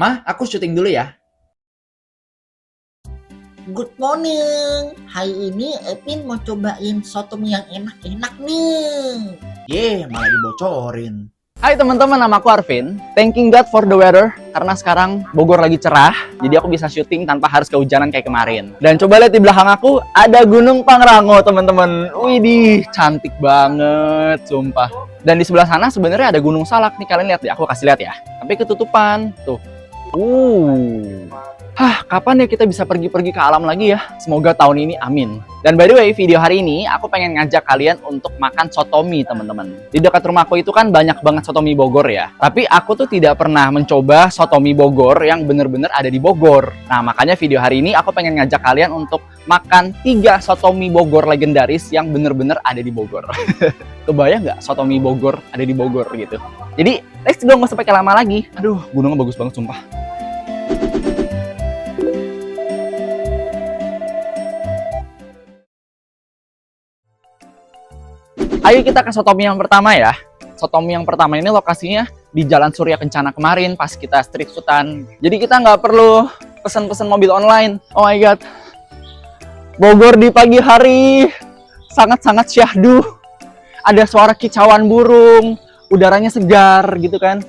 Mah, aku syuting dulu ya. Good morning. Hari ini Epin mau cobain soto mie yang enak-enak nih. Malah dibocorin. Hai teman-teman, nama aku Arvin. Thanking God for the weather, karena sekarang Bogor lagi cerah, jadi aku bisa syuting tanpa harus kehujanan kayak kemarin. Dan coba lihat di belakang aku, ada Gunung Pangrango teman-teman. Widih, cantik banget, sumpah. Dan di sebelah sana sebenarnya ada Gunung Salak nih, kalian lihat deh, aku kasih lihat ya. Tapi ketutupan, tuh. Kapan ya kita bisa pergi-pergi ke alam lagi ya? Semoga tahun ini, amin. Dan by the way, video hari ini aku pengen ngajak kalian untuk makan soto mie, teman-teman. Di dekat rumahku itu kan banyak banget soto mie Bogor ya. Tapi aku tuh tidak pernah mencoba soto mie Bogor yang bener-bener ada di Bogor. Nah, makanya video hari ini aku pengen ngajak kalian untuk makan 3 soto mie Bogor legendaris yang bener-bener ada di Bogor. Kebayang nggak soto mie Bogor ada di Bogor gitu? Jadi, let's go, nggak usah pakai lama lagi. Aduh, gunungnya bagus banget, sumpah. Ayo kita ke soto mie yang pertama ya. Soto mie yang pertama ini lokasinya di Jalan Surya Kencana kemarin pas kita street shootan. Jadi kita nggak perlu pesen-pesen mobil online. Oh my god. Bogor di pagi hari sangat-sangat syahdu. Ada suara kicauan burung, udaranya segar gitu kan.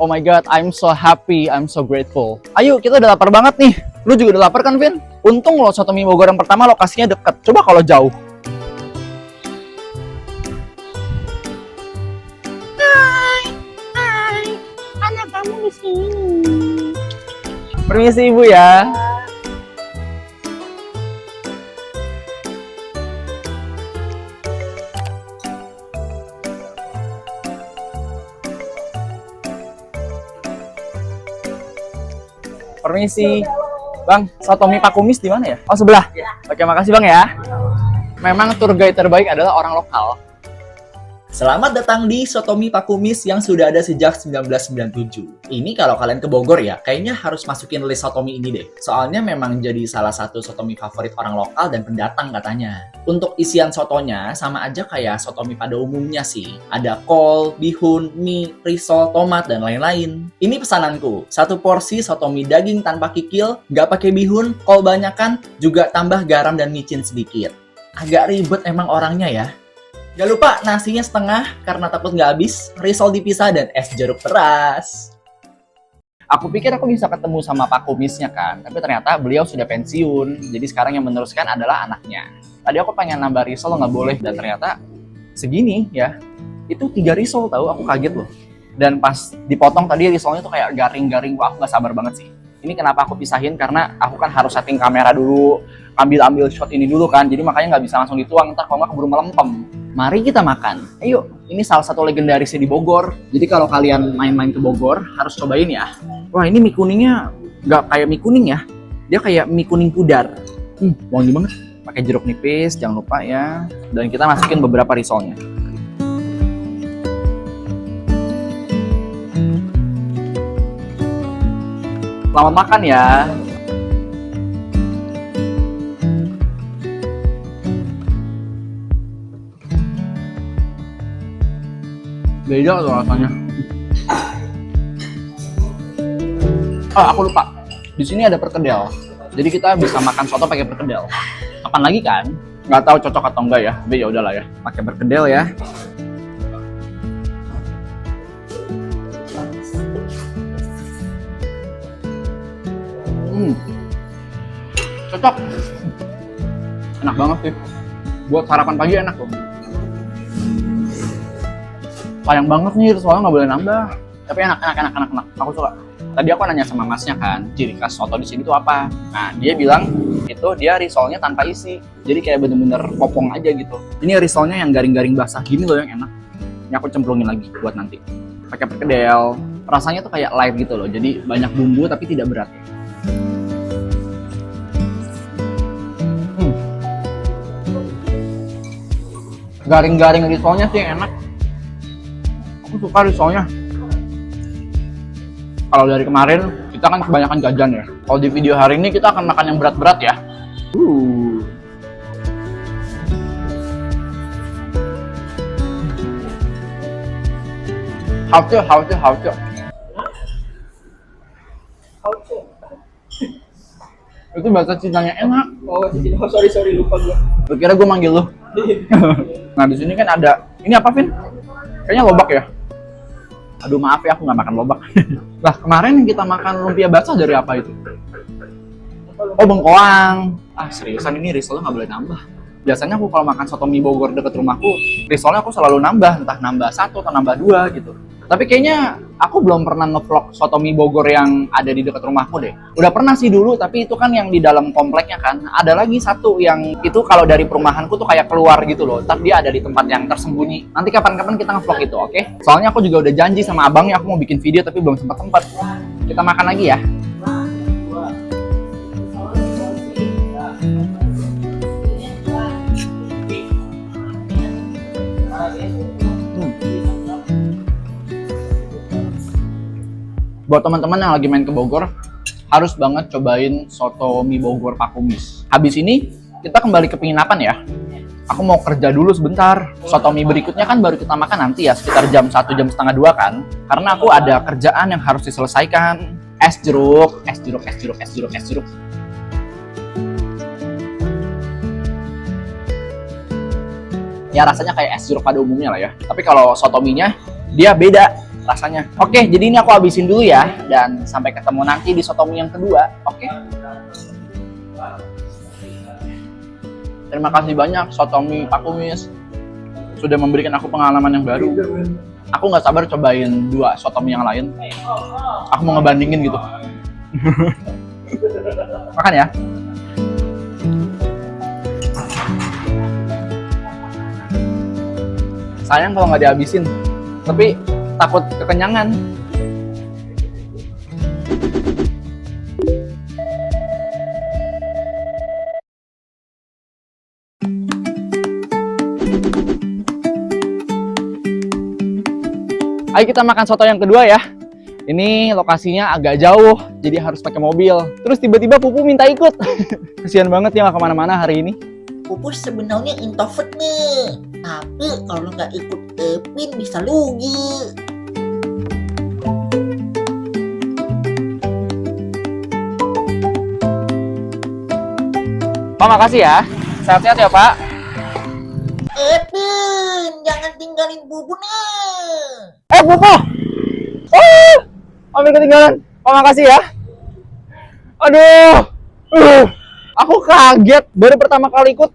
Oh my god, I'm so happy, I'm so grateful. Ayo, kita udah lapar banget nih. Lu juga udah lapar kan, Vin? Untung loh soto mie Bogor yang pertama lokasinya deket. Coba kalau jauh. Kamu di sini. Permisi Ibu ya. Permisi. Bang, soto mie Pak Kumis di mana ya? Oh, sebelah. Oke, makasih Bang ya. Memang tour guide terbaik adalah orang lokal. Selamat datang di Soto Mie Pak Kumis yang sudah ada sejak 1997. Ini kalau kalian ke Bogor ya, kayaknya harus masukin list soto mie ini deh. Soalnya memang jadi salah satu soto mie favorit orang lokal dan pendatang katanya. Untuk isian sotonya sama aja kayak soto mie pada umumnya sih. Ada kol, bihun, mie, risol, tomat, dan lain-lain. Ini pesananku, 1 porsi soto mie daging tanpa kikil, nggak pakai bihun, kol banyakan, juga tambah garam dan micin sedikit. Agak ribet emang orangnya ya. Gak lupa nasinya setengah karena takut nggak habis, risol dipisah, dan es jeruk peras. Aku pikir aku bisa ketemu sama Pak Kumisnya kan, tapi ternyata beliau sudah pensiun, jadi sekarang yang meneruskan adalah anaknya. Tadi aku pengen nambah risol nggak boleh, dan ternyata segini ya, itu 3 risol tahu, aku kaget loh. Dan pas dipotong tadi risolnya tuh kayak garing-garing, wah aku nggak sabar banget sih. Ini kenapa aku pisahin, karena aku kan harus setting kamera dulu, ambil shot ini dulu kan, jadi makanya nggak bisa langsung dituang, ntar kalau nggak keburu melempem. Mari kita makan. Ayo, ini salah satu legendarisnya di Bogor. Jadi kalau kalian main-main ke Bogor, harus cobain ya. Wah, ini mie kuningnya nggak kayak mie kuning ya. Dia kayak mie kuning pudar. Wangi banget. Pakai jeruk nipis, jangan lupa ya. Dan kita masukin beberapa risolnya. Selamat makan ya. Beda tuh rasanya. Oh, aku lupa. Di sini ada perkedel. Jadi kita bisa makan soto pakai perkedel. Kapan lagi kan? Nggak tahu cocok atau enggak ya. Tapi ya udahlah ya. Pakai perkedel ya. Cocok. Enak banget sih. Buat sarapan pagi enak tuh. Sayang banget nih, soalnya nggak boleh nambah. Tapi enak. Aku suka. Tadi aku nanya sama masnya kan, ciri khas soto di sini tuh apa? Nah, dia bilang itu dia risolnya tanpa isi. Jadi kayak bener-bener kopong aja gitu. Ini risolnya yang garing-garing basah gini loh yang enak. Ini aku cemplungin lagi buat nanti. Pakai perkedel. Rasanya tuh kayak light gitu loh. Jadi banyak bumbu tapi tidak berat. Garing-garing risolnya sih yang enak. Aku suka risolnya. Kalau dari kemarin, kita kan kebanyakan jajan ya. Kalau di video hari ini, kita akan makan yang berat-berat ya. Hauce. Itu bahasa Cinanya enak. Oh, sorry lupa gue. Lu kira gue manggil lu? Nah di sini kan ada, ini apa Vin? Kayaknya lobak ya? Aduh maaf ya, aku nggak makan lobak. Lah kemarin kita makan lumpia basah dari apa itu? Oh bengkoang. Ah seriusan ini risolnya nggak boleh nambah. Biasanya aku kalau makan soto mie Bogor deket rumahku, risolnya aku selalu nambah, entah nambah 1 atau nambah 2 gitu. Tapi kayaknya aku belum pernah ngevlog soto mie Bogor yang ada di dekat rumahku deh. Udah pernah sih dulu, tapi itu kan yang di dalam kompleknya kan. Ada lagi satu yang itu kalau dari perumahanku tuh kayak keluar gitu loh. Tapi dia ada di tempat yang tersembunyi. Nanti kapan-kapan kita ngevlog itu, oke? Soalnya aku juga udah janji sama abangnya aku mau bikin video tapi belum sempat. Kita makan lagi ya. Buat teman-teman yang lagi main ke Bogor, harus banget cobain soto mie Bogor Pakumis. Habis ini, kita kembali ke penginapan ya. Aku mau kerja dulu sebentar. Soto mie berikutnya kan baru kita makan nanti ya, sekitar jam 1, jam setengah 2 kan. Karena aku ada kerjaan yang harus diselesaikan. Es jeruk. Ya rasanya kayak es jeruk pada umumnya lah ya. Tapi kalau soto mie-nya, dia beda rasanya. Oke, jadi ini aku habisin dulu ya, dan sampai ketemu nanti di soto mie yang kedua. Oke. Terima kasih banyak soto mie Pakumis sudah memberikan aku pengalaman yang baru. Aku nggak sabar cobain 2 soto mie yang lain. Aku mau ngebandingin gitu. Makan ya. Sayang kalau nggak dihabisin, tapi takut kekenyangan. Ayo kita makan soto yang kedua ya. Ini lokasinya agak jauh, jadi harus pakai mobil. Terus tiba-tiba Pupu minta ikut. Kesian banget ya nggak kemana-mana hari ini. Pupus sebenarnya introvert nih. Tapi kalau nggak ikut Epin bisa lugi. Pak makasih ya. Sehat-sehat ya Pak. Epin, jangan tinggalin Bubu nih. Pupu. Oh, ambil ketinggalan. Pak makasih ya. Aduh. Aku kaget. Baru pertama kali ikut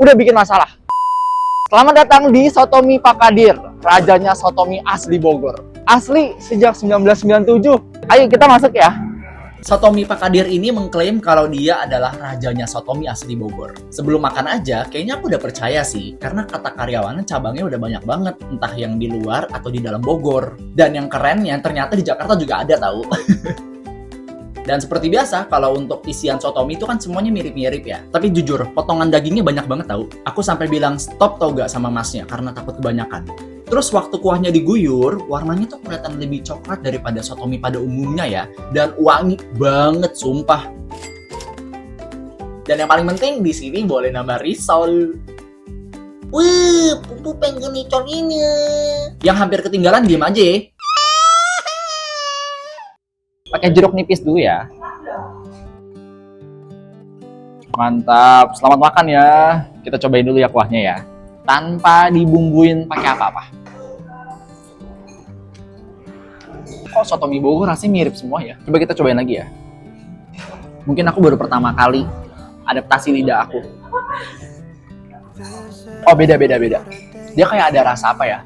udah bikin masalah. Selamat datang di Soto Mie Pak Kadir, rajanya soto mie asli Bogor. Asli sejak 1997. Ayo kita masuk ya. Soto mie Pak Kadir ini mengklaim kalau dia adalah rajanya soto mie asli Bogor. Sebelum makan aja, kayaknya aku udah percaya sih, karena kata karyawannya cabangnya udah banyak banget, entah yang di luar atau di dalam Bogor. Dan yang kerennya, ternyata di Jakarta juga ada tahu. Dan seperti biasa, kalau untuk isian soto mie itu kan semuanya mirip-mirip ya. Tapi jujur, potongan dagingnya banyak banget tahu. Aku sampai bilang stop tau gak sama masnya, karena takut kebanyakan. Terus waktu kuahnya diguyur, warnanya tuh kelihatan lebih coklat daripada soto mie pada umumnya ya. Dan wangi banget, sumpah. Dan yang paling penting, di sini boleh nambah risol. Wih, Pupu pengen nicol ini. Yang hampir ketinggalan, diem aja ya. Pakai jeruk nipis dulu ya. Mantap, selamat makan ya. Kita cobain dulu ya kuahnya ya. Tanpa dibumbuin pakai apa-apa. Kok soto mie Bogor rasanya mirip semua ya? Coba kita cobain lagi ya. Mungkin aku baru pertama kali adaptasi lidah aku. Oh beda. Dia kayak ada rasa apa ya?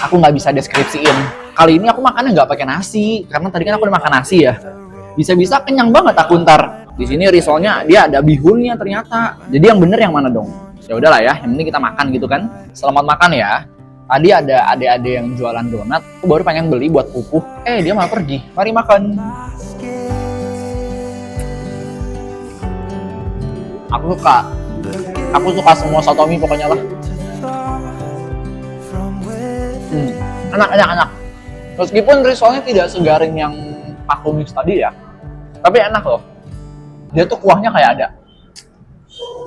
Aku nggak bisa deskripsiin. Kali ini aku makannya nggak pakai nasi, karena tadi kan aku udah makan nasi ya. Bisa-bisa kenyang banget aku ntar. Di sini risolnya dia ada bihunnya ternyata. Jadi yang bener yang mana dong? Ya udahlah ya, yang penting kita makan gitu kan. Selamat makan ya. Tadi ada adik-adik yang jualan donat, aku baru pengen beli buat Pupu. Dia malah pergi. Mari makan. Aku suka semua soto mie pokoknya lah. Enak. Meskipun risolnya tidak segaring yang Pakumis tadi ya, tapi enak loh. Dia tuh kuahnya kayak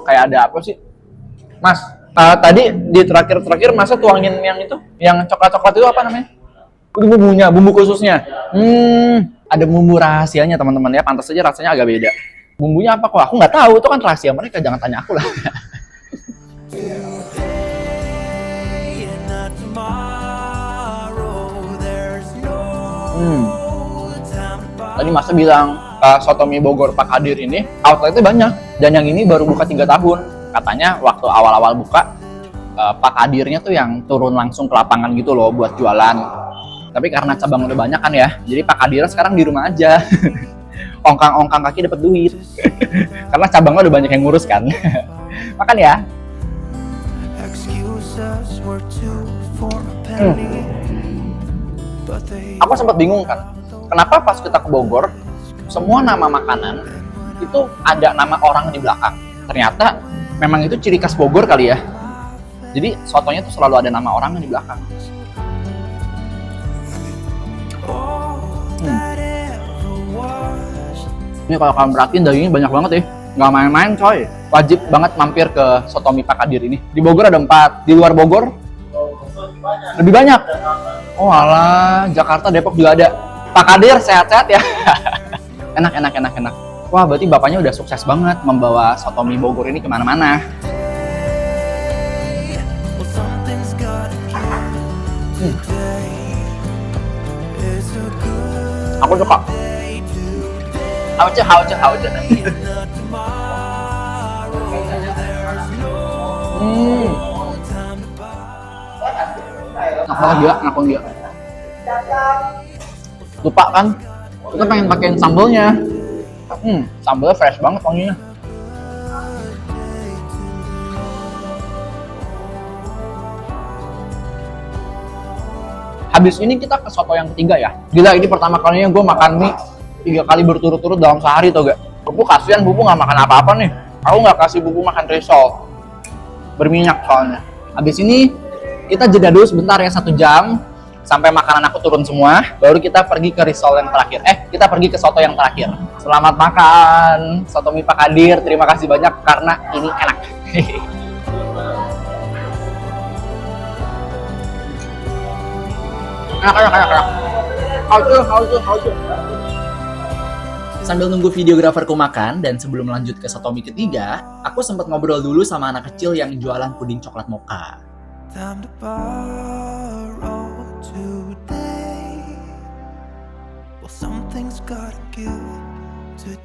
ada apa sih? Mas, tadi di terakhir masa tuangin yang itu, yang coklat-coklat itu apa namanya? Itu bumbunya, bumbu khususnya. Ada bumbu rahasianya teman-teman ya, pantas saja rasanya agak beda. Bumbunya apa kok? Aku nggak tahu, itu kan rahasia mereka, jangan tanya aku lah. Tadi Mas bilang soto mie Bogor Pak Kadir ini outletnya banyak, dan yang ini baru buka 3 tahun. Katanya waktu awal-awal buka Pak Kadirnya tuh yang turun langsung ke lapangan gitu loh buat jualan. Tapi karena cabang udah banyak kan ya, jadi Pak Kadirnya sekarang di rumah aja. Ongkang-ongkang kaki dapat duit. Karena cabangnya udah banyak yang ngurus kan. Makan ya. Aku sempat bingung kan, kenapa pas kita ke Bogor, semua nama makanan itu ada nama orang di belakang. Ternyata memang itu ciri khas Bogor kali ya. Jadi sotonya tuh selalu ada nama orang di belakang. Ini kalau kalian perhatiin dagingnya banyak banget ya. Nggak main-main coy. Wajib banget mampir ke soto mie Pak Kadir ini. Di Bogor ada 4, di luar Bogor lebih banyak. Oh alah, Jakarta, Depok juga ada. Pak Kadir sehat-sehat ya. Enak. Wah, berarti bapaknya udah sukses banget membawa soto mie Bogor ini kemana-mana. Aku suka. Hauce. Ngapain dia? Lupa kan? Kita pengen pakein sambelnya. Sambelnya fresh banget wanginya. Habis ini kita ke soto yang ketiga ya. Gila, ini pertama kalinya gue makan mie 3 kali berturut-turut dalam sehari tau gak? Bubu kasihan, Bubu gak makan apa-apa nih. Aku gak kasih Bubu makan risol. Berminyak soalnya. Habis ini kita jeda dulu sebentar ya, 1 jam. Sampai makanan aku turun semua. Baru kita pergi ke risol yang terakhir. Kita pergi ke soto yang terakhir. Selamat makan soto mie Pak Kadir. Terima kasih banyak karena ini enak. Enak. Hauce. Sambil nunggu videograferku makan dan sebelum lanjut ke soto mie ketiga, aku sempat ngobrol dulu sama anak kecil yang jualan puding coklat mocha.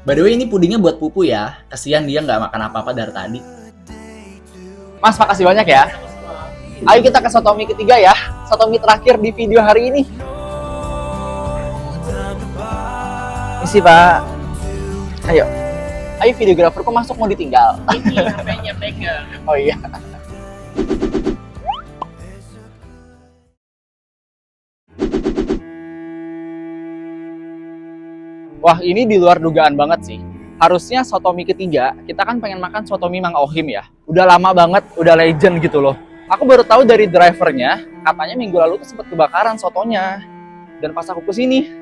By the way, ini pudingnya buat Pupu ya. Kasihan dia nggak makan apa-apa dari tadi. Mas, makasih banyak ya. Ayo kita ke soto mie ketiga ya. Soto mie terakhir di video hari ini. Misi Pak. Ayo videograferku masuk, mau ditinggal. Ini HP-nya pegang. Oh iya. Wah, ini di luar dugaan banget sih. Harusnya soto mie ketiga, kita kan pengen makan soto mie Mang Ohim ya. Udah lama banget, udah legend gitu loh. Aku baru tahu dari drivernya, katanya minggu lalu tuh sempat kebakaran sotonya. Dan pas aku kesini,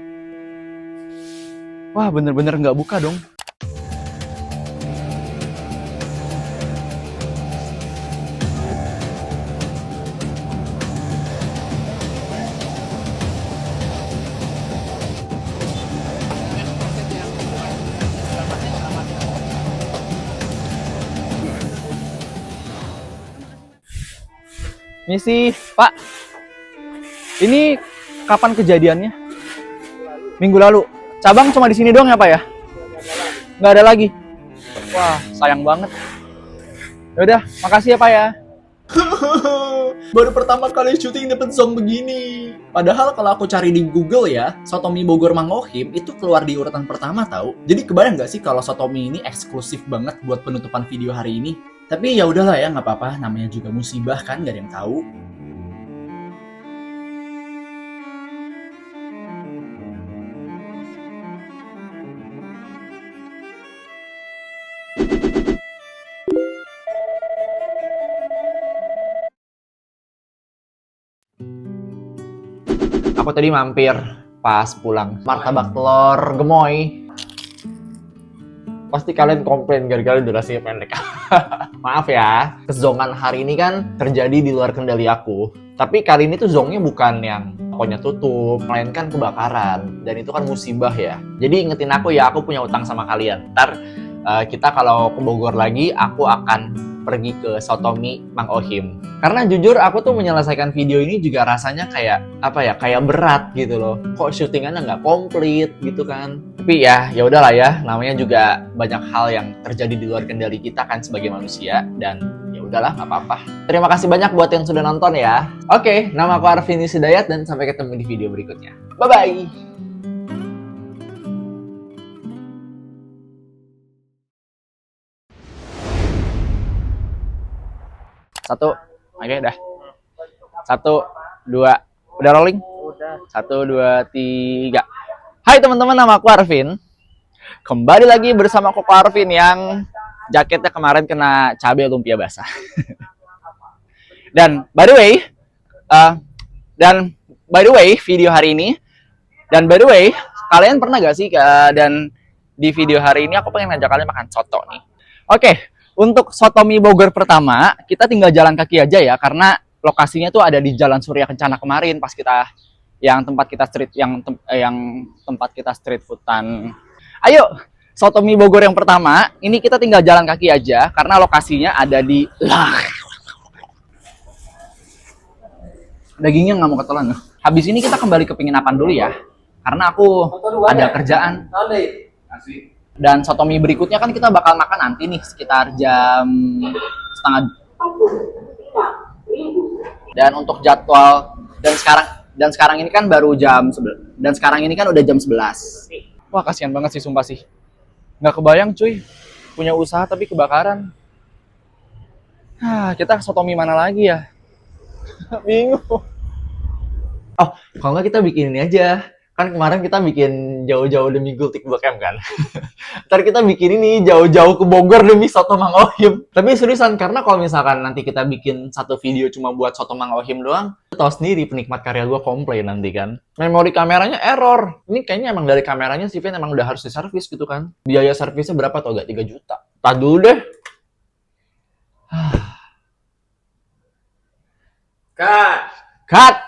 wah bener-bener nggak buka dong. Misi, Pak. Ini kapan kejadiannya? Minggu lalu. Cabang cuma di sini doang ya, Pak ya? Nggak ada lagi. Wah, sayang banget. Yaudah, makasih ya, Pak ya. Baru pertama kali syuting dapet song begini. Padahal kalau aku cari di Google ya, soto mie Bogor Mang Ohim itu keluar di urutan pertama tahu. Jadi kebayang nggak sih kalau soto mie ini eksklusif banget buat penutupan video hari ini? Tapi ya udahlah ya, nggak apa-apa. Namanya juga musibah kan, nggak ada yang tahu. Aku tadi mampir pas pulang. Martabak telur gemoy. Pasti kalian komplain gara-gara durasinya pendek. Maaf ya, kezongan hari ini kan terjadi di luar kendali aku. Tapi kali ini tuh zongnya bukan yang tokonya tutup, melainkan kebakaran. Dan itu kan musibah ya. Jadi ingetin aku ya, aku punya utang sama kalian. Ntar kita kalau ke Bogor lagi, aku akan pergi ke Sotomi Mang Ohim. Karena jujur aku tuh menyelesaikan video ini juga rasanya kayak apa ya, kayak berat gitu loh. Kok syutingannya nggak komplit gitu kan. Tapi ya udahlah ya, namanya juga banyak hal yang terjadi di luar kendali kita kan sebagai manusia, dan ya udahlah, nggak apa-apa. Terima kasih banyak buat yang sudah nonton ya. Oke, nama aku Arvin Hidayat dan sampai ketemu di video berikutnya. Bye-bye! Satu, oke dah. 1, 2, udah rolling? Udah. 1, 2, 3. Hai teman-teman, nama aku Arvin. Kembali lagi bersama Koko Arvin yang jaketnya kemarin kena cabai lumpia basah. Dan by the way, video hari ini. Dan by the way, kalian pernah gak sih? Dan di video hari ini aku pengen ngajak kalian makan soto nih. Oke. Untuk Sotomi Bogor pertama, kita tinggal jalan kaki aja ya, karena lokasinya tuh ada di Jalan Surya Kencana kemarin pas kita yang tempat kita street foodan. Ayo, Sotomi Bogor yang pertama, ini kita tinggal jalan kaki aja karena lokasinya ada di dagingnya nggak mau ketelan. Habis ini kita kembali ke penginapan dulu ya, karena aku ada kerjaan. Dan Sotomi berikutnya kan kita bakal makan nanti nih sekitar jam setengah. Dan untuk jadwal dan sekarang ini kan baru jam 11. Dan sekarang ini kan udah jam 11. Wah, kasihan banget sih sumpah sih. Nggak kebayang cuy, punya usaha tapi kebakaran. Kita Sotomi mana lagi ya? Bingung. Oh, kalau nggak kita bikin ini aja. Kan kemarin kita bikin jauh-jauh demi Gultik Blok M kan. Ntar kita bikin ini jauh-jauh ke Bogor demi Soto Mang Ohim. Tapi seriusan, karena kalau misalkan nanti kita bikin satu video cuma buat Soto Mang Ohim doang, tahu sendiri penikmat karya gue komplain nanti kan. Memori kameranya error. Ini kayaknya emang dari kameranya si Vin emang udah harus diservis gitu kan. Biaya servisnya berapa tau gak? 3 juta. Tadi dulu deh. Cut!